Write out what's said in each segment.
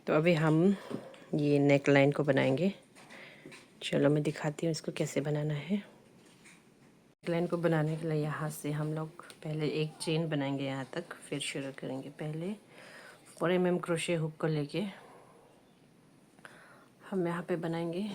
तो अभी हम ये नेक लाइन को बनाएंगे। चलो मैं दिखाती हूँ इसको कैसे बनाना है। नेक लाइन को बनाने के लिए यहाँ से हम लोग पहले एक चेन बनाएंगे यहाँ तक, फिर शुरू करेंगे। पहले 4 mm क्रोशे हुक को लेके हम यहाँ पे बनाएंगे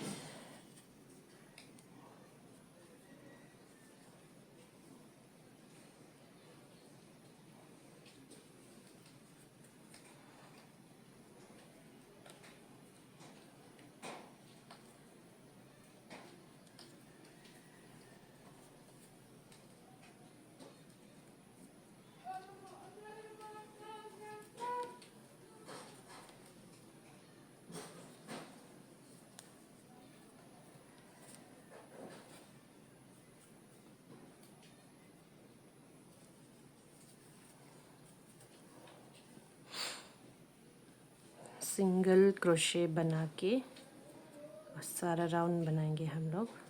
सिंगल क्रोशे बना के और सारा राउंड बनाएंगे हम लोग।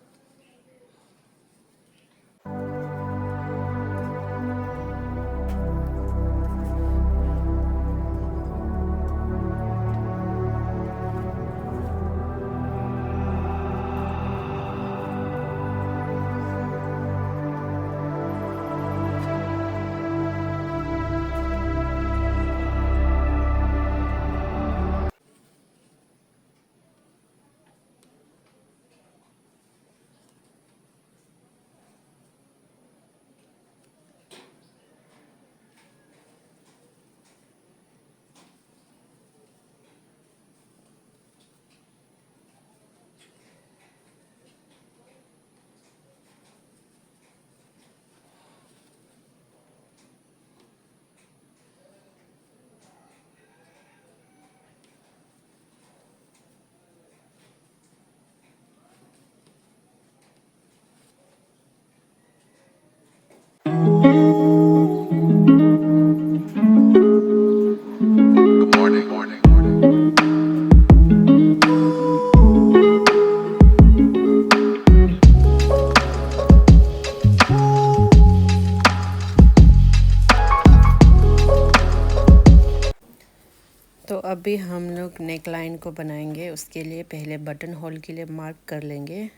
तो अभी हम लोग नेक लाइन को बनाएंगे। उसके लिए पहले बटन होल के लिए मार्क कर लेंगे।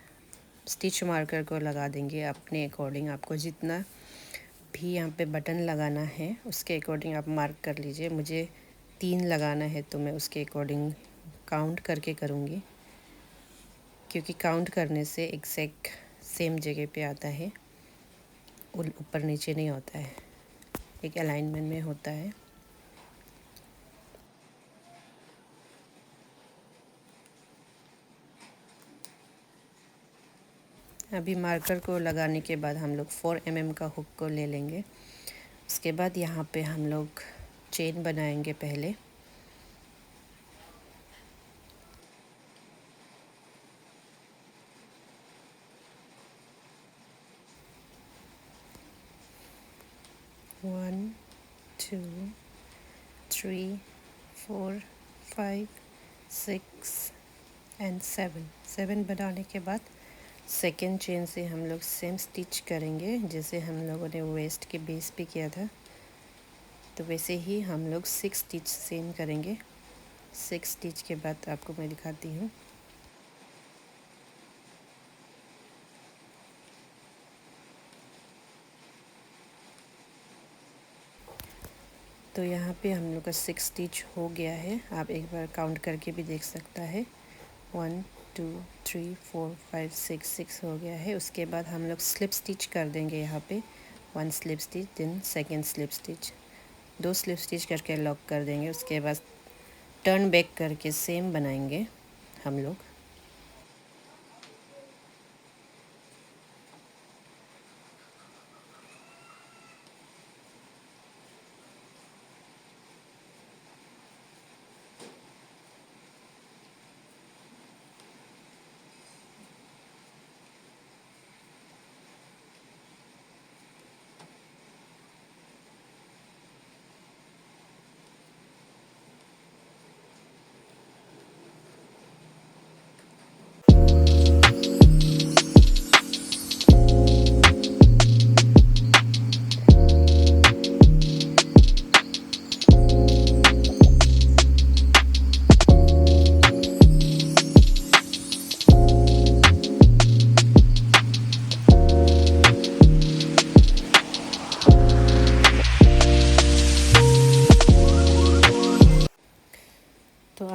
स्टिच मार्कर को लगा देंगे अपने अकॉर्डिंग। आपको जितना भी यहाँ पे बटन लगाना है उसके अकॉर्डिंग आप मार्क कर लीजिए। मुझे 3 लगाना है तो मैं उसके अकॉर्डिंग काउंट करके करूँगी, क्योंकि काउंट करने से एग्जैक्ट सेम जगह पे आता है, ऊपर नीचे नहीं होता है, एक अलाइनमेंट में होता है। अभी मार्कर को लगाने के बाद हम लोग 4 mm का हुक को ले लेंगे। उसके बाद यहाँ पे हम लोग चेन बनाएंगे पहले। वन, 2, 3, 4, 5, 6 एंड 7 बनाने के बाद सेकेंड चेन से हम लोग सेम स्टिच करेंगे जैसे हम लोगों ने वेस्ट के बेस पे किया था। तो वैसे ही हम लोग 6 स्टिच सेम करेंगे। 6 स्टिच के बाद आपको मैं दिखाती हूँ। तो यहाँ पे हम लोग का 6 स्टिच हो गया है। आप एक बार काउंट करके भी देख सकता है। 1, 2, 3, 4, 5, 6 हो गया है। उसके बाद हम लोग स्लिप स्टिच कर देंगे यहाँ पे। 1 slip stitch, then second slip stitch, 2 slip stitch करके लॉक कर देंगे। उसके बाद टर्न बैक करके सेम बनाएंगे हम लोग।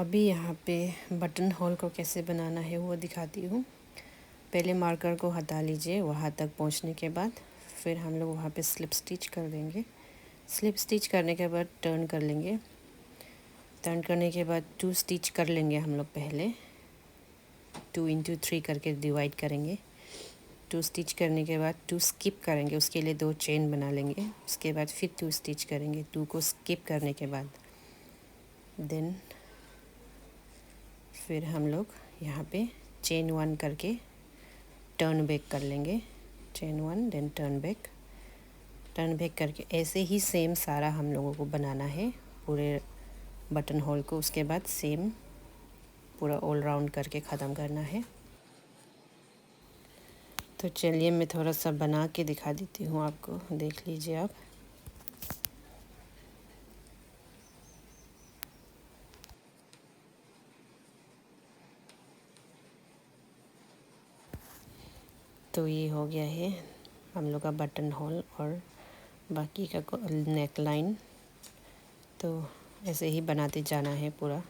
अभी यहाँ पे बटन होल को कैसे बनाना है वो दिखाती हूँ। पहले मार्कर को हटा लीजिए वहाँ तक पहुँचने के बाद, फिर हम लोग वहाँ पे स्लिप स्टिच कर देंगे। स्लिप स्टिच करने के बाद टर्न कर लेंगे। टर्न करने के बाद 2 स्टिच कर लेंगे हम लोग। पहले 2 इंटू 3 करके डिवाइड करेंगे। 2 स्टिच करने के बाद 2 स्किप करेंगे, उसके लिए 2 चेन बना लेंगे। उसके बाद फिर 2 स्टिच करेंगे 2 को स्किप करने के बाद। देन फिर हम लोग यहाँ पे चेन 1 करके टर्न बैक कर लेंगे। चेन 1 देन टर्न बैक करके ऐसे ही सेम सारा हम लोगों को बनाना है पूरे बटन होल को। उसके बाद सेम पूरा ऑल राउंड करके ख़त्म करना है। तो चलिए मैं थोड़ा सा बना के दिखा देती हूँ आपको, देख लीजिए आप। तो ये हो गया है हम लोग का बटन होल और बाकी का नेक लाइन। तो ऐसे ही बनाते जाना है पूरा।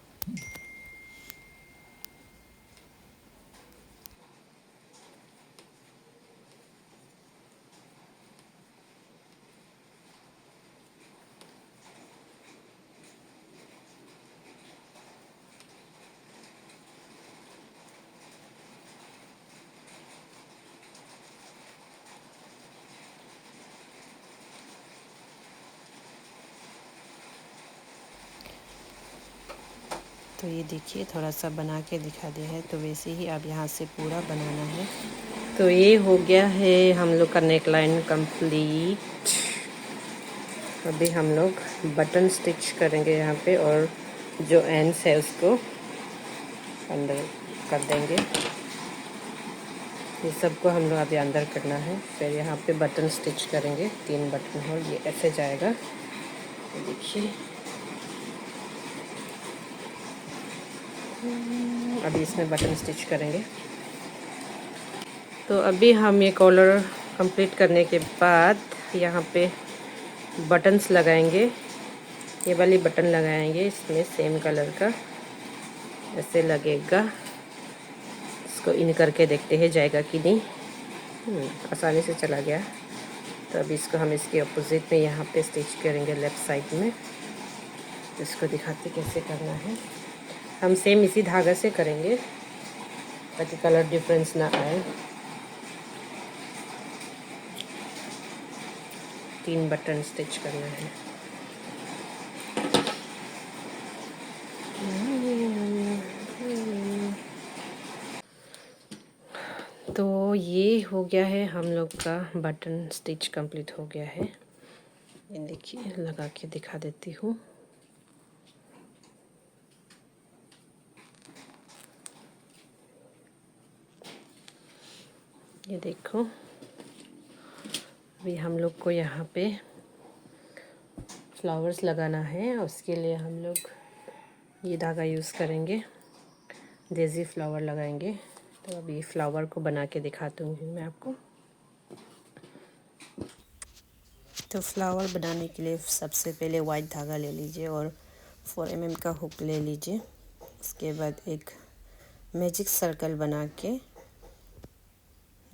तो ये देखिए थोड़ा सा बना के दिखा दिया है, तो वैसे ही अब यहाँ से पूरा बनाना है। तो ये हो गया है हम लोग का नेक लाइन कंप्लीट। अभी हम लोग बटन स्टिच करेंगे यहाँ पे, और जो एंड्स है उसको अंदर कर देंगे। ये सबको हम लोग अभी अंदर करना है। फिर यहाँ पे बटन स्टिच करेंगे 3 बटन होल, ये ऐसे जाएगा। तो देखिए अभी इसमें बटन स्टिच करेंगे। तो अभी हम ये कॉलर कंप्लीट करने के बाद यहाँ पे बटन्स लगाएंगे। ये वाली बटन लगाएंगे इसमें सेम कलर का, ऐसे लगेगा। इसको इन करके देखते हैं जाएगा कि नहीं। आसानी से चला गया। तो अभी इसको हम इसके अपोजिट में यहाँ पे स्टिच करेंगे लेफ़्ट साइड में। इसको दिखाते कैसे करना है। हम सेम इसी धागा से करेंगे ताकि कलर डिफरेंस ना आए। 3 बटन स्टिच करना है। तो ये हो गया है हम लोग का बटन स्टिच कंप्लीट हो गया है। ये देखिए लगा के दिखा देती हूँ। ये देखो अभी हम लोग को यहाँ पे फ्लावर्स लगाना है। उसके लिए हम लोग ये धागा यूज़ करेंगे, डेज़ी फ्लावर लगाएंगे। तो अभी फ्लावर को बना के दिखाती हूँ मैं आपको। तो फ्लावर बनाने के लिए सबसे पहले वाइट धागा ले लीजिए और 4 mm का हुक ले लीजिए। उसके बाद एक मैजिक सर्कल बना के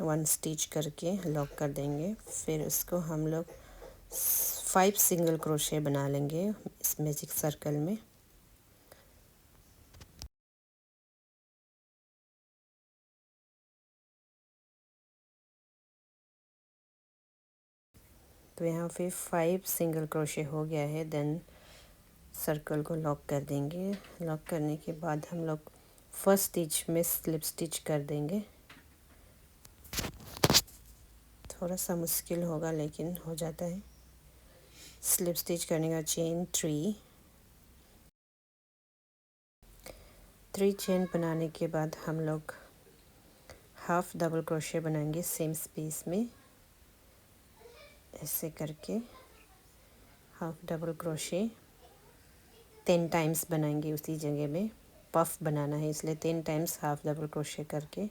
1 स्टिच करके लॉक कर देंगे। फिर उसको हम लोग 5 सिंगल क्रोशे बना लेंगे इस मैजिक सर्कल में। तो यहाँ पे 5 सिंगल क्रोशे हो गया है। देन सर्कल को लॉक कर देंगे। लॉक करने के बाद हम लोग फर्स्ट स्टिच में स्लिप स्टिच कर देंगे। थोड़ा सा मुश्किल होगा लेकिन हो जाता है। स्लिप स्टिच करने का चेन 3 चेन बनाने के बाद हम लोग हाफ डबल क्रोशे बनाएंगे सेम स्पेस में। ऐसे करके हाफ डबल क्रोशे 10 टाइम्स बनाएंगे। उसी जगह में पफ बनाना है इसलिए 10 टाइम्स हाफ डबल क्रोशे करके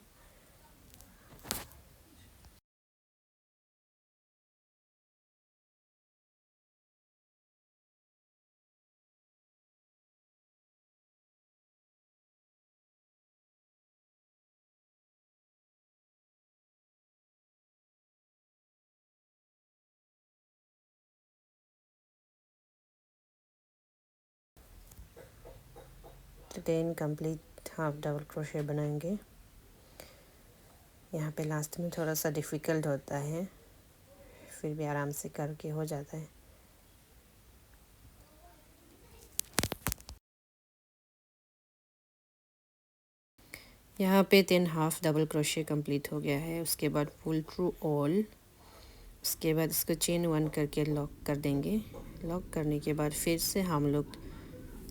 10 कंप्लीट हाफ डबल क्रोशे बनाएंगे। यहाँ पे लास्ट में थोड़ा सा डिफ़िकल्ट होता है, फिर भी आराम से करके हो जाता है। यहाँ पे 10 हाफ डबल क्रोशे कंप्लीट हो गया है। उसके बाद पुल थ्रू ऑल, उसके बाद इसको चेन 1 करके लॉक कर देंगे। लॉक करने के बाद फिर से हम लोग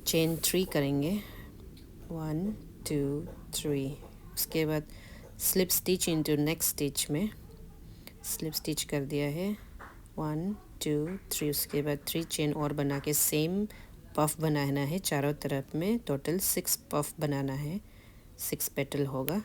चेन 3 करेंगे, 1 2 3। उसके बाद slip stitch into next stitch में स्लिप स्टिच कर दिया है, 1 2 3। उसके बाद 3 चेन और बना के सेम पफ बनाना है चारों तरफ में। टोटल 6 पफ बनाना है, 6 पेटल होगा।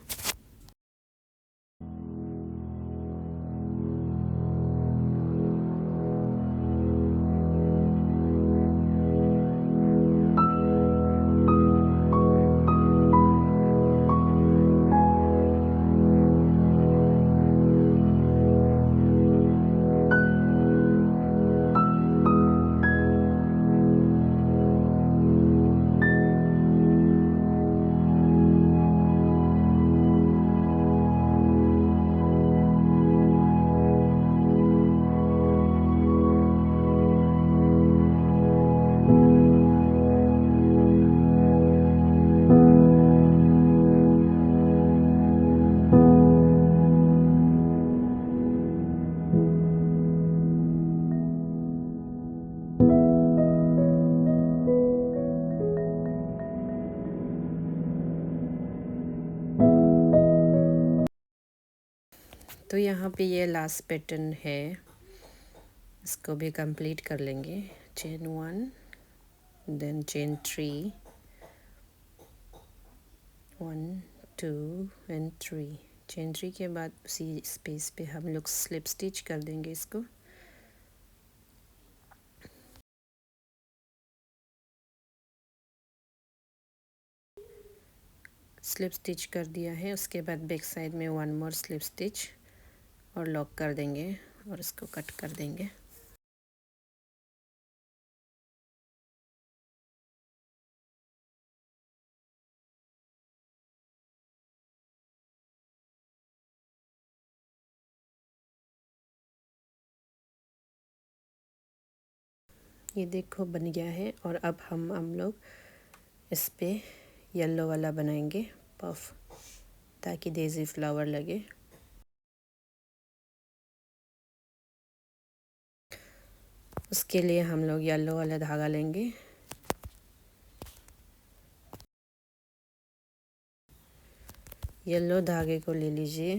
तो यहाँ पे ये लास्ट पैटर्न है, इसको भी कंप्लीट कर लेंगे। Chain 1 then chain 3, 1 2 and 3। Chain 3 के बाद उसी स्पेस पे हम लोग स्लिप स्टिच कर देंगे इसको। स्लिप स्टिच कर दिया है। उसके बाद बैक साइड में 1 मोर स्लिप स्टिच और लॉक कर देंगे और इसको कट कर देंगे। ये देखो बन गया है। और अब हम लोग इस पे येलो वाला बनाएंगे पफ, ताकि डेज़ी फ्लावर लगे। उसके लिए हम लोग येलो वाला धागा लेंगे। येलो धागे को ले लीजिए।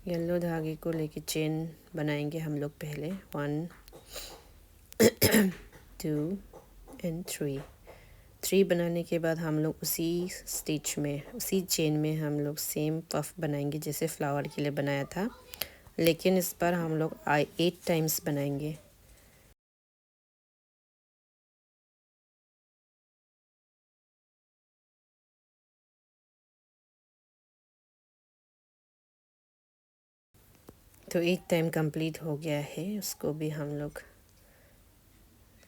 येलो धागे को लेके चेन बनाएंगे हम लोग पहले, 1 2 एंड 3 बनाने के बाद हम लोग उसी स्टिच में, उसी चेन में हम लोग सेम पफ बनाएंगे जैसे फ्लावर के लिए बनाया था, लेकिन इस बार हम लोग 8 टाइम्स बनाएंगे। तो 8 टाइम कंप्लीट हो गया है। उसको भी हम लोग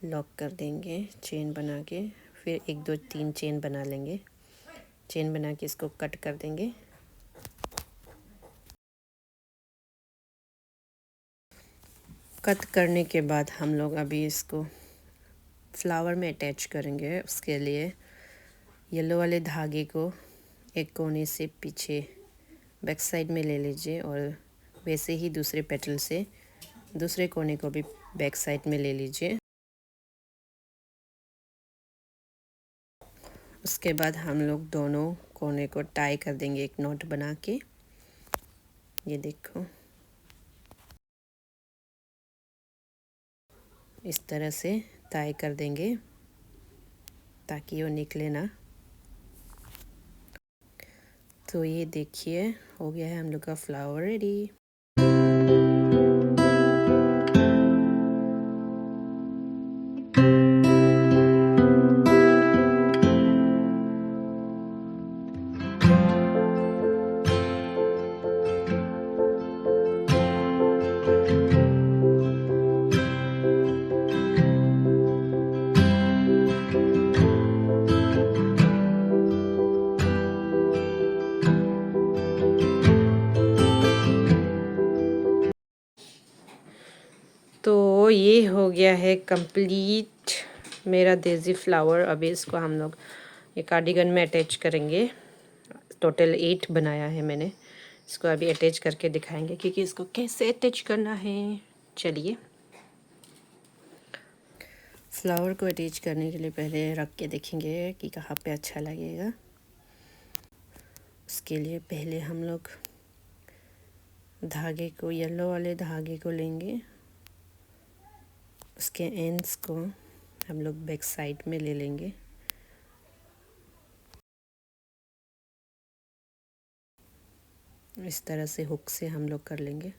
लॉक कर देंगे चेन बना के। फिर 1 2 3 चेन बना लेंगे। चेन बना के इसको कट कर देंगे। कट करने के बाद हम लोग अभी इसको फ्लावर में अटैच करेंगे। उसके लिए येलो वाले धागे को एक कोने से पीछे बैक साइड में ले लीजिए और वैसे ही दूसरे पेटल से दूसरे कोने को भी बैक साइड में ले लीजिए। उसके बाद हम लोग दोनों कोने को टाई कर देंगे एक नॉट बना के। ये देखो इस तरह से टाई कर देंगे ताकि वो निकले ना। तो ये देखिए हो गया है हम लोग का फ्लावर रेडी। ये हो गया है कंप्लीट मेरा देसी फ्लावर। अभी इसको हम लोग ये कार्डिगन में अटैच करेंगे। टोटल 8 बनाया है मैंने। इसको अभी अटैच करके दिखाएंगे क्योंकि इसको कैसे अटैच करना है। चलिए, फ्लावर को अटैच करने के लिए पहले रख के देखेंगे कि कहाँ पे अच्छा लगेगा। उसके लिए पहले हम लोग धागे को, येलो वाले धागे को लेंगे। उसके एंड्स को हम लोग बैक साइड में ले लेंगे। इस तरह से हुक से हम लोग कर लेंगे।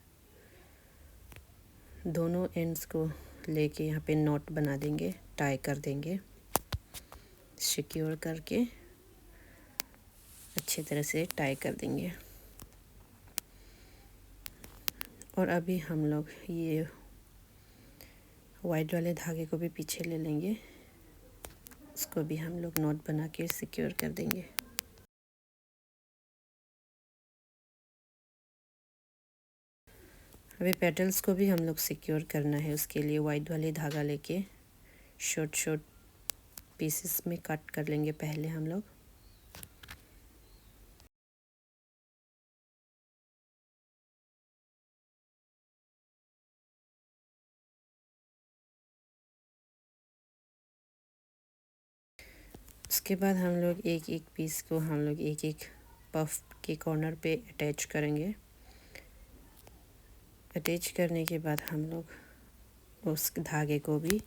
दोनों एंड्स को लेके यहाँ पे नॉट बना देंगे, टाई कर देंगे, सिक्योर करके अच्छी तरह से टाई कर देंगे। और अभी हम लोग ये वाइट वाले धागे को भी पीछे ले लेंगे। इसको भी हम लोग नॉट बना के सिक्योर कर देंगे। अभी पेटल्स को भी हम लोग सिक्योर करना है। उसके लिए वाइट वाले धागा लेके शॉर्ट शॉर्ट पीसेस में कट कर लेंगे पहले हम लोग। उसके बाद हम लोग एक एक पीस को हम लोग एक एक पफ के कॉर्नर पे अटैच करेंगे। अटैच करने के बाद हम लोग उस धागे को भी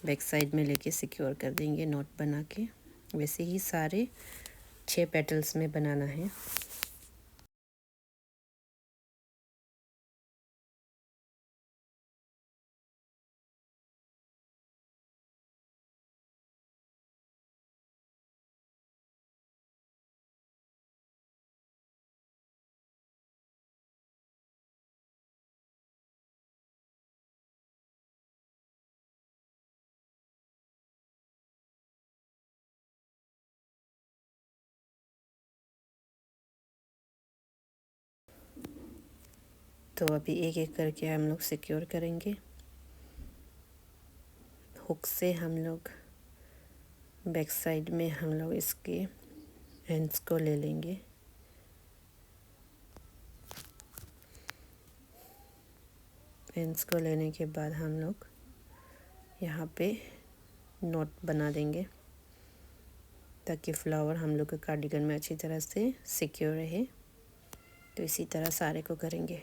बैक साइड में लेके सिक्योर कर देंगे नॉट बना के। वैसे ही सारे 6 पेटल्स में बनाना है। तो अभी एक एक करके हम लोग सिक्योर करेंगे। हुक से हम लोग बैक साइड में हम लोग इसके एंड्स को ले लेंगे। एंड्स को लेने के बाद हम लोग यहाँ पे नॉट बना देंगे ताकि फ्लावर हम लोग के कार्डिगन में अच्छी तरह से सिक्योर रहे। तो इसी तरह सारे को करेंगे।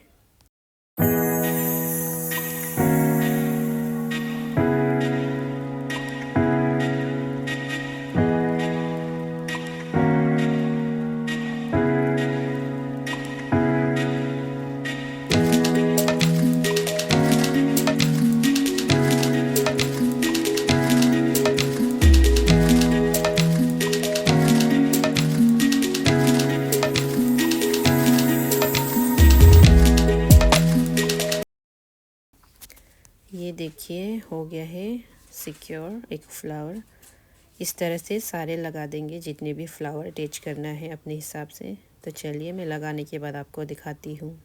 ये देखिए हो गया है सिक्योर एक फ्लावर। इस तरह से सारे लगा देंगे जितने भी फ्लावर अटैच करना है अपने हिसाब से। तो चलिए मैं लगाने के बाद आपको दिखाती हूँ।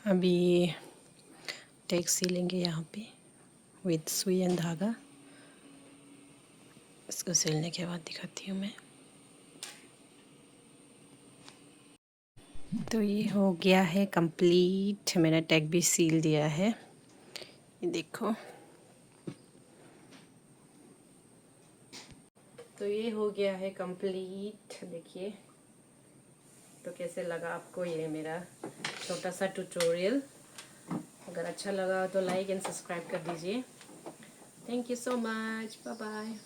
अभी टैग सिलेंगे यहाँ पे विद सुई एंड धागा। इसको सिलने के बाद दिखाती हूँ मैं। तो ये हो गया है कंप्लीट। मैंने टैग भी सील दिया है, ये देखो। ये हो गया है कंप्लीट। देखिए तो कैसे लगा आपको ये मेरा छोटा सा ट्यूटोरियल। अगर अच्छा लगा तो लाइक एंड सब्सक्राइब कर दीजिए। Thank you so much, bye bye.